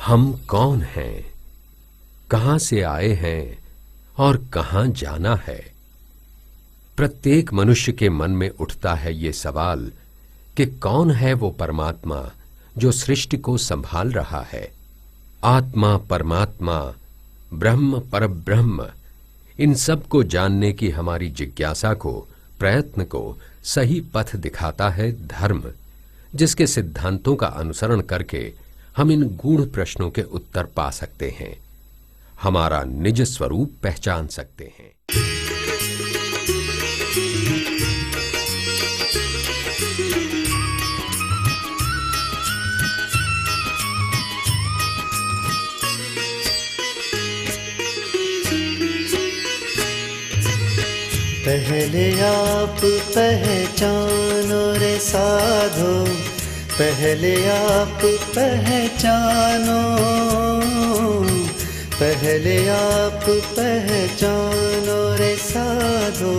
हम कौन हैं, कहां से आए हैं और कहां जाना है। प्रत्येक मनुष्य के मन में उठता है ये सवाल कि कौन है वो परमात्मा जो सृष्टि को संभाल रहा है। आत्मा, परमात्मा, ब्रह्म, परब्रह्म, इन सब को जानने की हमारी जिज्ञासा को, प्रयत्न को सही पथ दिखाता है धर्म, जिसके सिद्धांतों का अनुसरण करके हम इन गूढ़ प्रश्नों के उत्तर पा सकते हैं, हमारा निज स्वरूप पहचान सकते हैं। पहले आप पहचानो रे साधो, पहले आप पहचानो, पहले आप पहचानो रे साधो,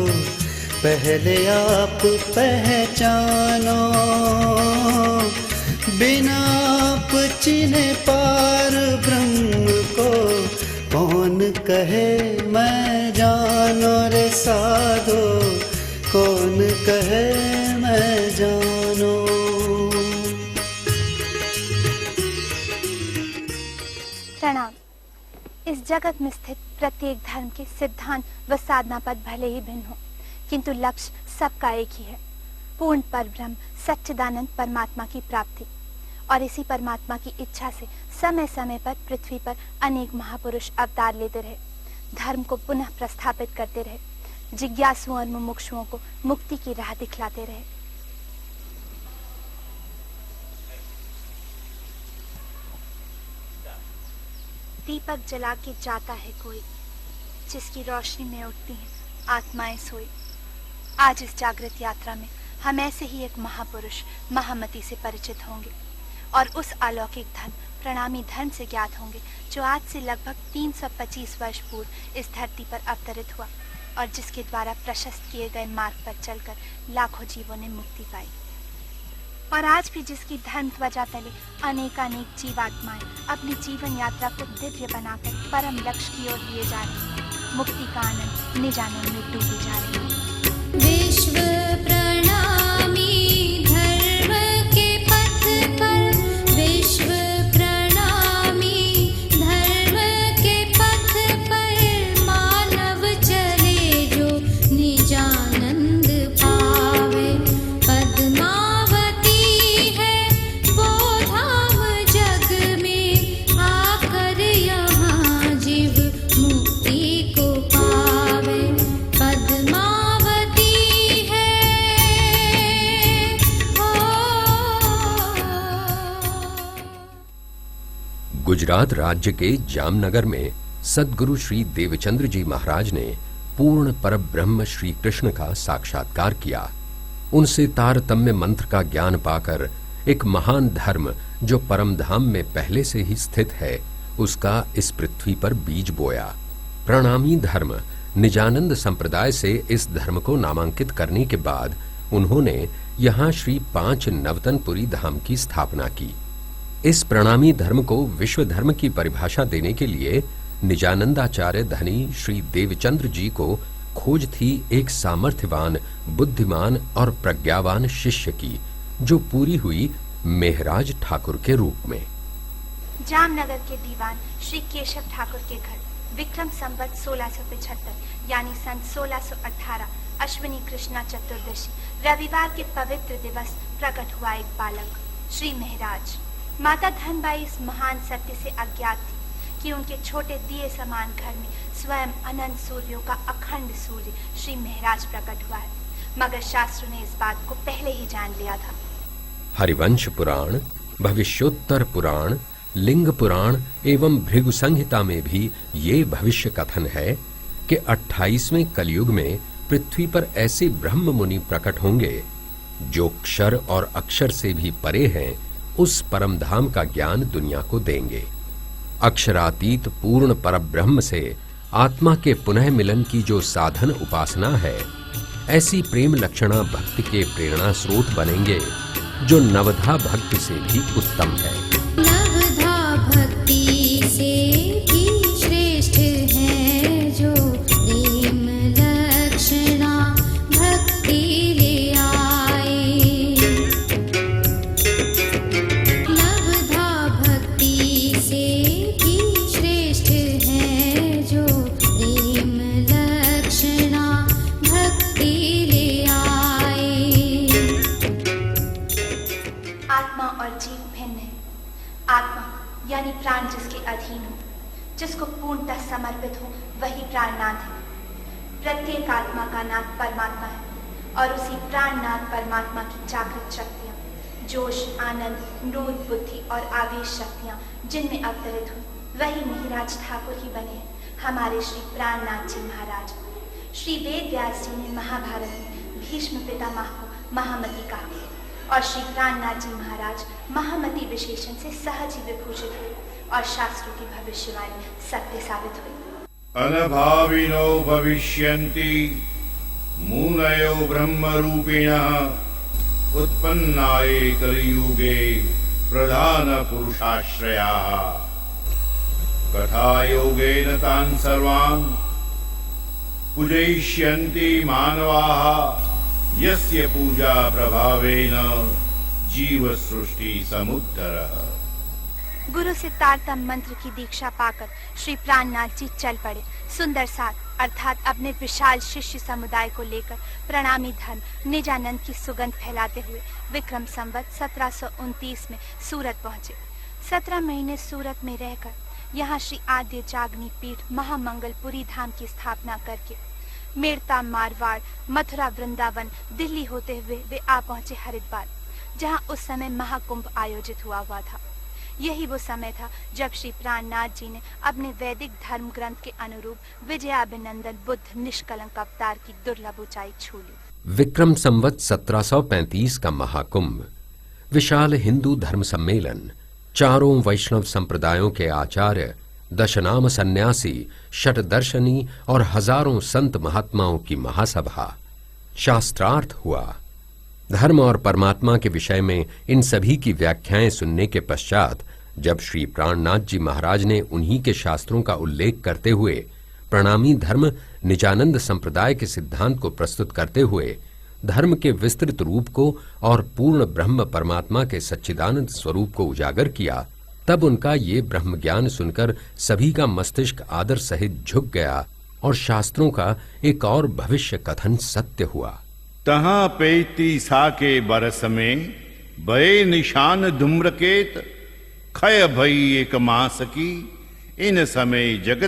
पहले आप पहचानो। बिना आप चिन्हे पार ब्रह्म को कौन कहे मैं जानो रे साधो, कौन कहे मैं जानो। प्रणाम। इस जगत में स्थित प्रत्येक धर्म के सिद्धांत व साधना पद भले ही भिन्न हो, किंतु लक्ष्य सबका एक ही है, पूर्ण परब्रह्म सच्चिदानंद परमात्मा की प्राप्ति। और इसी परमात्मा की इच्छा से समय समय पर पृथ्वी पर अनेक महापुरुष अवतार लेते रहे, धर्म को पुनः प्रस्थापित करते रहे, जिज्ञासुओं और मुमुक्षुओं को मुक्ति की राह दिखलाते रहे। दीपक जला के जाता है कोई, जिसकी रोशनी में उठती हैं आत्माएं सोई। आज इस जागृत यात्रा में हम ऐसे ही एक महापुरुष महामती से परिचित होंगे और उस अलौकिक धर्म प्रणामी धर्म से ज्ञात होंगे जो आज से लगभग 325 वर्ष पूर्व इस धरती पर अवतरित हुआ और जिसके द्वारा प्रशस्त किए गए मार्ग पर चलकर लाखों जीवों ने मुक्ति पाई। और आज भी जिसकी धर्म ध्वजा तले अनेकानेक जीवात्माएं अपनी जीवन यात्रा को दिव्य बनाकर परम लक्ष्य की ओर लिए जा रही हैं, मुक्ति का आनंद निजानंद में डूबी जा रही है। विश्व प्रणामी धर्म के पथ पर, विश्व प्रणामी धर्म के पथ पर मानव चले जो निजानंद पावे। पद्मावती है वो धाम जग में, आकर यहाँ जीव मुक्ति को पावे। पद्मावती है गुजरात राज्य के जामनगर में सद्गुरु श्री देवचंद्र जी महाराज ने पूर्ण परब्रह्म श्री कृष्ण का साक्षात्कार किया। उनसे तारतम्य मंत्र का ज्ञान पाकर एक महान धर्म जो परम धाम में पहले से ही स्थित है, उसका इस पृथ्वी पर बीज बोया। प्रणामी धर्म निजानंद संप्रदाय से इस धर्म को नामांकित करने के बाद उन्होंने यहाँ श्री 5 नवतनपुरी धाम की स्थापना की। इस प्रणामी धर्म को विश्व धर्म की परिभाषा देने के लिए निजानंदाचार्य धनी श्री देवचंद्र जी को खोज थी एक सामर्थ्यवान, बुद्धिमान और प्रज्ञावान शिष्य की, जो पूरी हुई मेहराज ठाकुर के रूप में। जामनगर के दीवान श्री केशव ठाकुर के घर विक्रम संवत 1675 यानी सन 1618 अश्विनी कृष्णा चतुर्दशी रविवार के पवित्र दिवस प्रकट हुआ एक बालक श्री महराज। माता धनबाई इस महान सत्य से अज्ञात थी कि उनके छोटे दिए समान घर में स्वयं अनंत सूर्यों का अखंड सूर्य श्री महराज प्रकट हुआ है, मगर शास्त्र ने इस बात को पहले ही जान लिया था। हरिवंश पुराण, भविष्योत्तर पुराण, लिंग पुराण एवं भृगु संहिता में भी ये भविष्य कथन है कि 28वें कलयुग में पृथ्वी पर ऐसे ब्रह्म मुनि प्रकट होंगे जो क्षर और अक्षर से भी परे हैं, उस परम धाम का ज्ञान दुनिया को देंगे। अक्षरातीत पूर्ण परब्रह्म से आत्मा के पुनः मिलन की जो साधन उपासना है, ऐसी प्रेम लक्षणा भक्ति के प्रेरणा स्रोत बनेंगे जो नवधा भक्ति से भी उत्तम है। नवधा भक्ति आत्मा और जीव भिन्न है। आत्मा यानी प्राण जिसके अधीन हो, जिसको पूर्णतः समर्पित हो, वही प्राणनाथ है। प्रत्येक आत्मा का नाथ परमात्मा है और उसी प्राणनाथ परमात्मा की जागृत शक्तियां, जोश, आनंद, क्रोध, बुद्धि और आवेश शक्तियां जिनमें अवतरित हुई, वही मिहिराज ठाकुर ही बने हैं हमारे श्री प्राणनाथ जी महाराज। श्री वेद व्यास जी ने महाभारत में भीष्म पितामह को महामति कहा और श्री प्राणनाथ जी महाराज महामति विशेषण से सहज ही विभूषित हुए और शास्त्रों की भविष्यवाणी सत्य साबित हुई। अनभाविनो भविष्यन्ति मुनयो ब्रह्मरूपिणः उत्पन्नाये कलियुगे प्रधान पुरुषाश्रयाः कथायोगेन तान् सर्वान् पूजयिष्यन्ति मानवाः यस्य पूजा प्रभावेन जीव सृष्टि समुद्धरः। गुरु से तारतम मंत्र की दीक्षा पाकर श्री प्राणनाथ जी चल पड़े। सुंदर साथ अर्थात अपने विशाल शिष्य समुदाय को लेकर प्रणामी धर्म निजानंद की सुगंध फैलाते हुए विक्रम संवत 1729 में सूरत पहुंचे। 17 महीने सूरत में रहकर यहाँ श्री आद्य जागनी पीठ महामंगलपुरी धाम की स्थापना करके मेड़ता, मारवाड़, मथुरा, वृंदावन, दिल्ली होते हुए वे आ पहुंचे हरिद्वार, जहाँ उस समय महाकुंभ आयोजित हुआ था। यही वो समय था जब श्री प्राणनाथ जी ने अपने वैदिक धर्म ग्रंथ के अनुरूप विजयाभिनंदन बुद्ध निष्कलंक अवतार की दुर्लभ ऊंचाई छू ली। विक्रम संवत 1735 का महाकुंभ विशाल हिंदू धर्म सम्मेलन, चारों वैष्णव संप्रदायों के आचार्य, दशनाम सन्यासी, षटदर्शनी और हजारों संत महात्माओं की महासभा, शास्त्रार्थ हुआ। धर्म और परमात्मा के विषय में इन सभी की व्याख्याएं सुनने के पश्चात जब श्री प्राणनाथ जी महाराज ने उन्हीं के शास्त्रों का उल्लेख करते हुए प्रणामी धर्म निजानंद संप्रदाय के सिद्धांत को प्रस्तुत करते हुए धर्म के विस्तृत रूप को और पूर्ण ब्रह्म परमात्मा के सच्चिदानंद स्वरूप को उजागर किया, तब उनका ये ब्रह्म ज्ञान सुनकर सभी का मस्तिष्क आदर सहित झुक गया और शास्त्रों का एक और भविष्य कथन सत्य हुआ। तहाँ पेती साके बरस में भय निशान धूम्रकेत, खय भई एक मास की, इन समय जगत